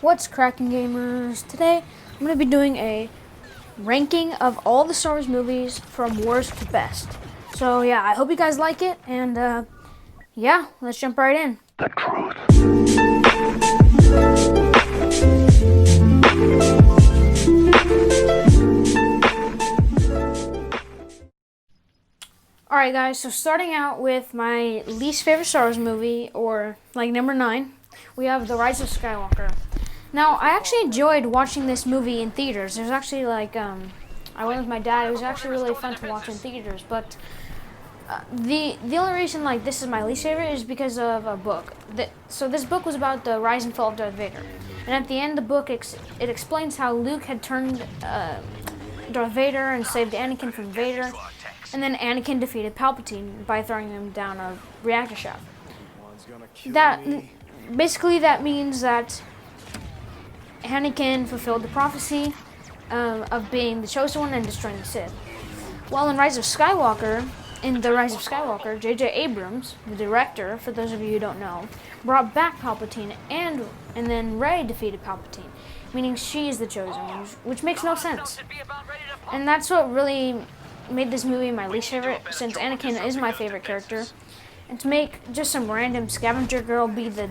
What's cracking, gamers? Today I'm going to be doing a ranking of all the Star Wars movies from worst to best. So yeah, I hope you guys like it, and yeah, let's jump right in. The truth. Alright guys, so starting out with my least favorite Star Wars movie, or like number 9, we have The Rise of Skywalker. Now, I actually enjoyed watching this movie in theaters. It was actually I went with my dad. It was actually really fun to watch in theaters. But the only reason this is my least favorite is because of a book. So this book was about the rise and fall of Darth Vader. And at the end of the book, it explains how Luke had turned Darth Vader and saved Anakin from Vader. And then Anakin defeated Palpatine by throwing him down a reactor shaft. That means that Anakin fulfilled the prophecy of being the chosen one and destroying the Sith. While in The Rise of Skywalker, J.J. Abrams, the director, for those of you who don't know, brought back Palpatine and then Rey defeated Palpatine, meaning she is the chosen one, which makes no sense. And that's what really made this movie my least favorite, since Anakin is my favorite character. And to make just some random scavenger girl be the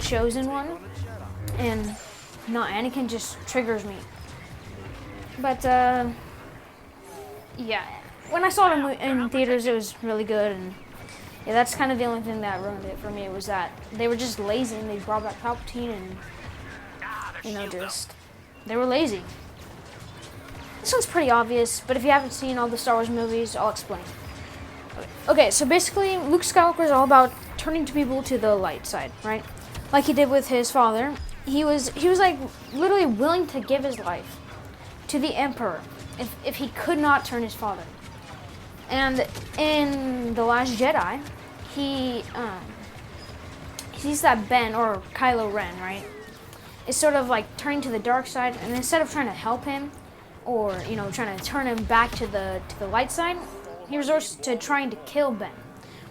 chosen one, and not Anakin, just triggers me. But yeah, when I saw it in theaters, it was really good, and yeah, that's kind of the only thing that ruined it for me, was that they were just lazy and they brought back Palpatine, and they were lazy. This one's pretty obvious, but if you haven't seen all the Star Wars movies, I'll explain. Okay, so basically, Luke Skywalker is all about turning people to the light side, right? Like he did with his father. He was like literally willing to give his life to the Emperor if he could not turn his father. And in The Last Jedi, he sees that Ben, or Kylo Ren, right, is sort of like turning to the dark side, and instead of trying to help him, or trying to turn him back to the light side, he resorts to trying to kill Ben,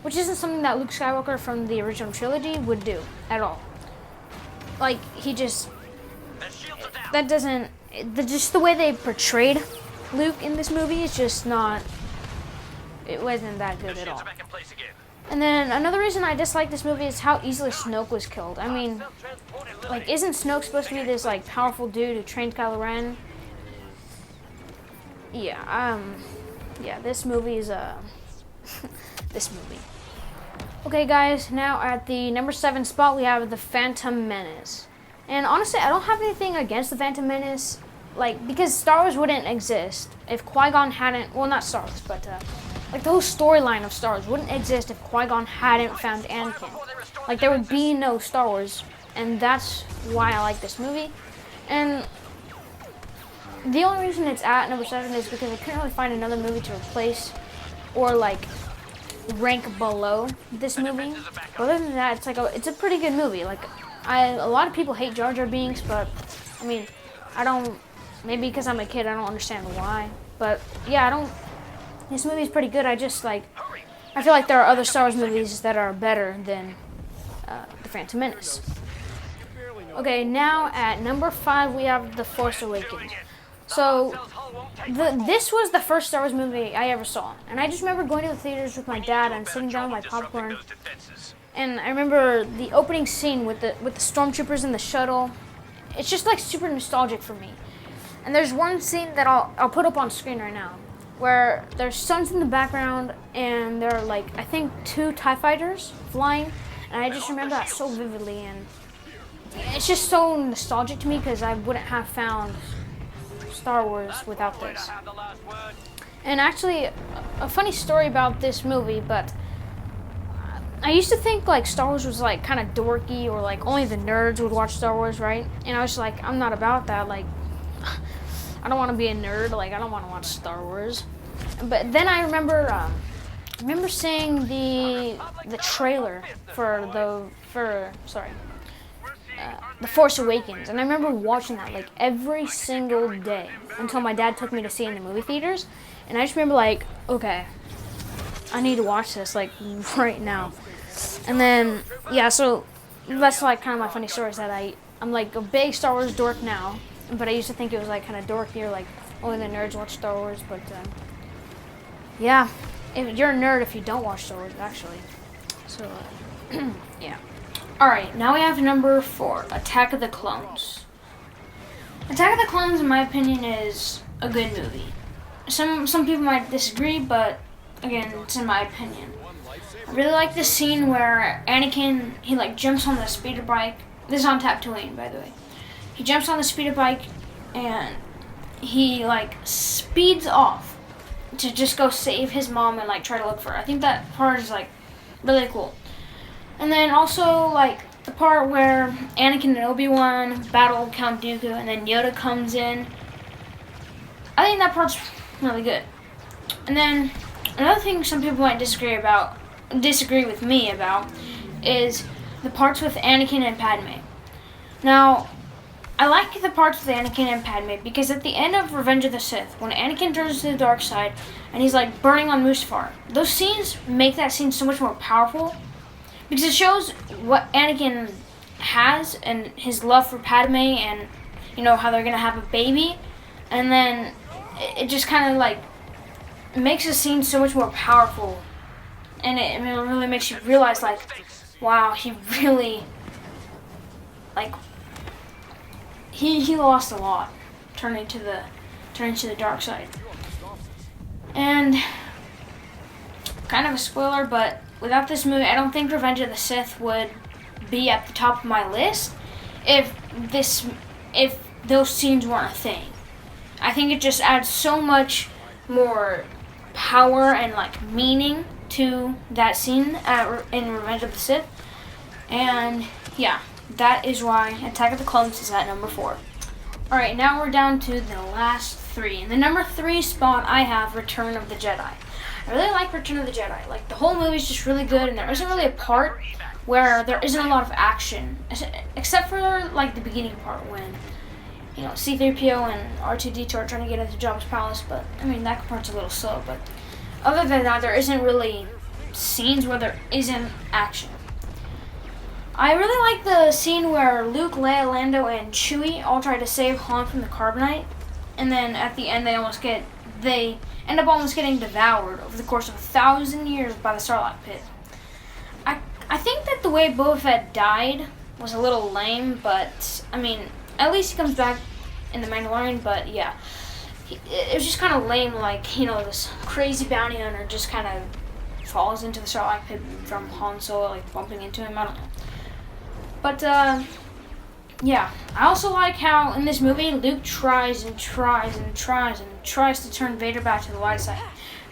which isn't something that Luke Skywalker from the original trilogy would do at all. Like, just the way they portrayed Luke in this movie is just not, it wasn't that good at all. And then another reason I dislike this movie is how easily Snoke was killed. I mean, isn't Snoke supposed to be this powerful dude who trained Kylo Ren? Yeah, this movie is this movie. Okay, guys, now at the number 7 spot, we have The Phantom Menace. And honestly, I don't have anything against The Phantom Menace, because Star Wars wouldn't exist if Qui-Gon hadn't, well, not Star Wars, but the whole storyline of Star Wars wouldn't exist if Qui-Gon hadn't found Anakin. There would be no Star Wars, and that's why I like this movie. And the only reason it's at number 7 is because I couldn't really find another movie to replace or rank below this movie. But other than that, it's a pretty good movie. A lot of people hate Jar Jar Binks, but I mean, I don't. Maybe because I'm a kid, I don't understand why. But yeah, This movie is pretty good. I feel like there are other Star Wars movies that are better than The Phantom Menace. Okay, now at number 5 we have The Force Awakens. So, this was the first Star Wars movie I ever saw. And I just remember going to the theaters with my dad and sitting down with my popcorn. And I remember the opening scene with the stormtroopers in the shuttle. It's just super nostalgic for me. And there's one scene that I'll put up on screen right now, where there's suns in the background and there are I think 2 TIE fighters flying. And I just remember that so vividly, and it's just so nostalgic to me because I wouldn't have found Star Wars without this. And actually, a funny story about this movie, but I used to think Star Wars was kind of dorky, or only the nerds would watch Star Wars, right? And I was just I'm not about that. I don't want to be a nerd. I don't want to watch Star Wars. But then I remember seeing the trailer for The Force Awakens, and I remember watching that every single day until my dad took me to see it in the movie theaters. And I just remember okay, I need to watch this right now. And then yeah, so that's kind of my funny story, is that I'm like a big Star Wars dork now, but I used to think it was like kind of dorky, or like only the nerds watch Star Wars. But yeah, you're a nerd if you don't watch Star Wars, actually. So yeah. All right, now we have number 4, Attack of the Clones. Attack of the Clones, in my opinion, is a good movie. Some people might disagree, but again, it's in my opinion. I really like the scene where Anakin, he like jumps on the speeder bike. This is on Tatooine, by the way. He jumps on the speeder bike and he like speeds off to just go save his mom and like try to look for her. I think that part is like really cool. And then also like the part where Anakin and Obi-Wan battle Count Dooku and then Yoda comes in. I think that part's really good. And then another thing some people might disagree with me about, is the parts with Anakin and Padme. Now, I like the parts with Anakin and Padme because at the end of Revenge of the Sith, when Anakin turns to the dark side and he's like burning on Mustafar, those scenes make that scene so much more powerful because it shows what Anakin has and his love for Padme, and you know how they're gonna have a baby, and then it just kind of like makes the scene so much more powerful, and it really makes you realize like, wow, he really like he lost a lot turning to the dark side. And kind of a spoiler, but without this movie, I don't think Revenge of the Sith would be at the top of my list if those scenes weren't a thing. I think it just adds so much more power and like meaning to that scene in Revenge of the Sith. And yeah, that is why Attack of the Clones is at number 4. Alright, now we're down to the last 3. In the number 3 spot, I have Return of the Jedi. I really like Return of the Jedi. Like, the whole movie is just really good, and there isn't really a part where there isn't a lot of action, except for like the beginning part when, you know, C-3PO and R2-D2 are trying to get into Jabba's palace. But I mean, that part's a little slow. But other than that, there isn't really scenes where there isn't action. I really like the scene where Luke, Leia, Lando, and Chewie all try to save Han from the carbonite, and then at the end they end up almost getting devoured over the course of 1,000 years by the Sarlacc pit. I think that the way Boba Fett died was a little lame, but I mean, at least he comes back in The Mandalorian. But yeah, it was just kind of lame, like, you know, this crazy bounty hunter just kind of falls into the Sarlacc pit from Han Solo, like bumping into him. I don't know. But yeah, I also like how in this movie Luke tries to turn Vader back to the light side,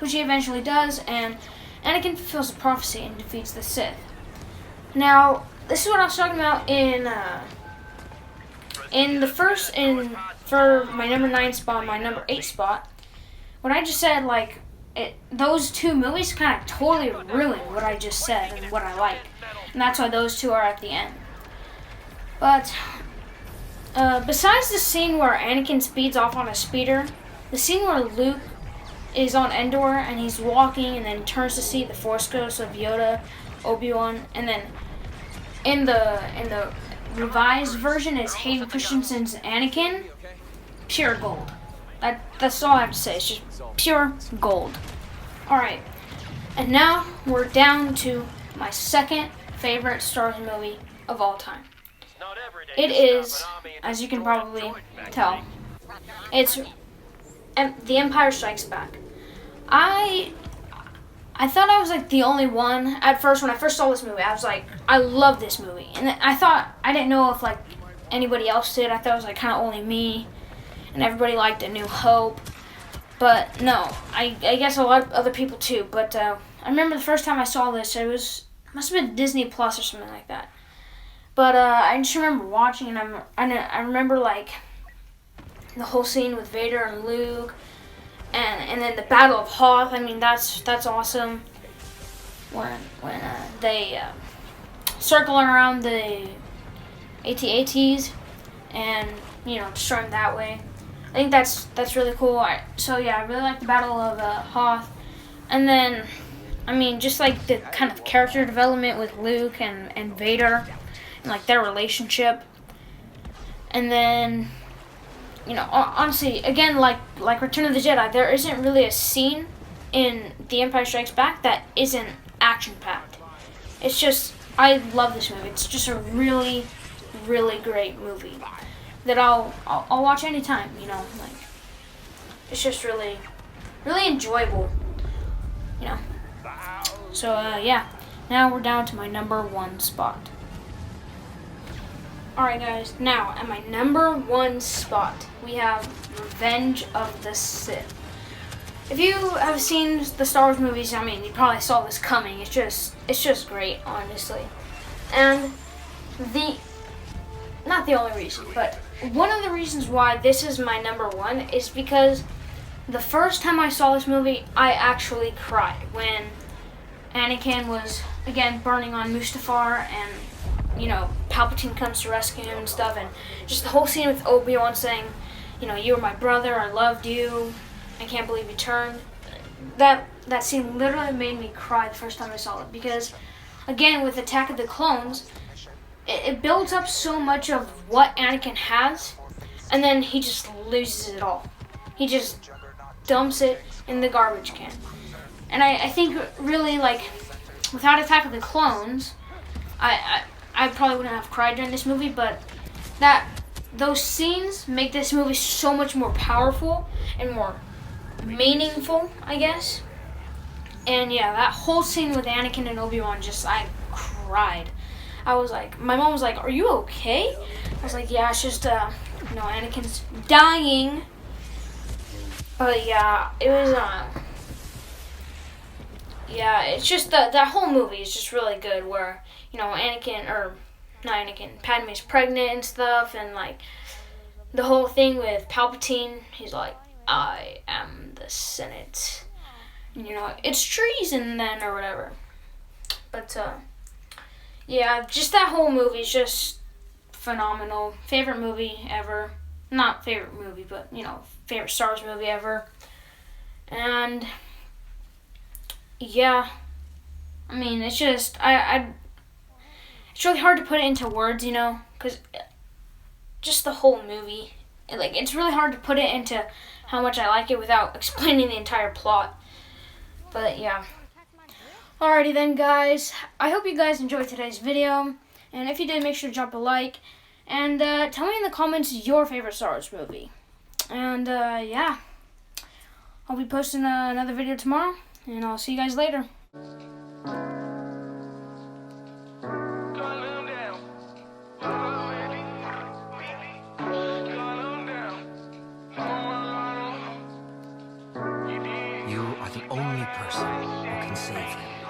which he eventually does, and Anakin fulfills the prophecy and defeats the Sith. Now, this is what I was talking about for my number 9 spot, my number 8 spot. What I just said, like, those two movies kind of totally ruin what I just said and what I like, and that's why those two are at the end. But besides the scene where Anakin speeds off on a speeder, the scene where Luke is on Endor and he's walking and then turns to see the Force ghosts of Yoda, Obi-Wan, and then in the revised version is Hayden Christensen's Anakin, pure gold. That's all I have to say. It's just pure gold. Alright, and now we're down to my second favorite Star Wars movie of all time. It is, as you can probably tell, it's The Empire Strikes Back. I thought I was like the only one at first. When I first saw this movie, I was like, I love this movie. And I didn't know if like anybody else did. I thought it was like kind of only me and everybody liked A New Hope. But no, I guess a lot of other people too. But I remember the first time I saw this, must have been Disney Plus or something like that. But I just remember watching, and I remember like the whole scene with Vader and Luke, and then the Battle of Hoth. I mean, that's awesome. When they circle around the AT-ATs and, you know, destroy them that way. I think that's really cool. So yeah, I really like the Battle of Hoth, and then I mean, just like the kind of character development with Luke and Vader. And like their relationship. And then, honestly, again, like Return of the Jedi, there isn't really a scene in The Empire Strikes Back that isn't action-packed. It's just, I love this movie. It's just a really, really great movie that I'll watch anytime, like, it's just really, really enjoyable, So, yeah, now we're down to my number 1 spot. Alright guys, now at my number 1 spot, we have Revenge of the Sith. If you have seen the Star Wars movies, I mean, you probably saw this coming. It's just great, honestly. And not the only reason, but one of the reasons why this is my number 1 is because the first time I saw this movie, I actually cried when Anakin was, again, burning on Mustafar, and Palpatine comes to rescue him and stuff, and just the whole scene with Obi-Wan saying, you were my brother, I loved you, I can't believe you turned. That scene literally made me cry the first time I saw it, because, again, with Attack of the Clones, it builds up so much of what Anakin has, and then he just loses it all. He just dumps it in the garbage can. And I think, really, like, without Attack of the Clones, I probably wouldn't have cried during this movie, but those scenes make this movie so much more powerful and more meaningful, I guess. And yeah, that whole scene with Anakin and Obi-Wan, I cried. I was like, my mom was like, "Are you okay?" I was like, "Yeah, it's just, Anakin's dying." But yeah, it was, yeah, it's just that whole movie is just really good, where, Padme's pregnant and stuff, and like the whole thing with Palpatine, he's like, "I am the Senate." It's treason then, or whatever. But yeah, just that whole movie is just phenomenal. Favorite movie ever. Not favorite movie, but favorite Star Wars movie ever. And yeah, I mean, it's just it's really hard to put it into words, because just the whole movie, it's really hard to put it into how much I like it without explaining the entire plot. But yeah. Alrighty then, guys. I hope you guys enjoyed today's video, and if you did, make sure to drop a like, and tell me in the comments your favorite Star Wars movie. And yeah, I'll be posting another video tomorrow, and I'll see you guys later. You are the only person who can save him.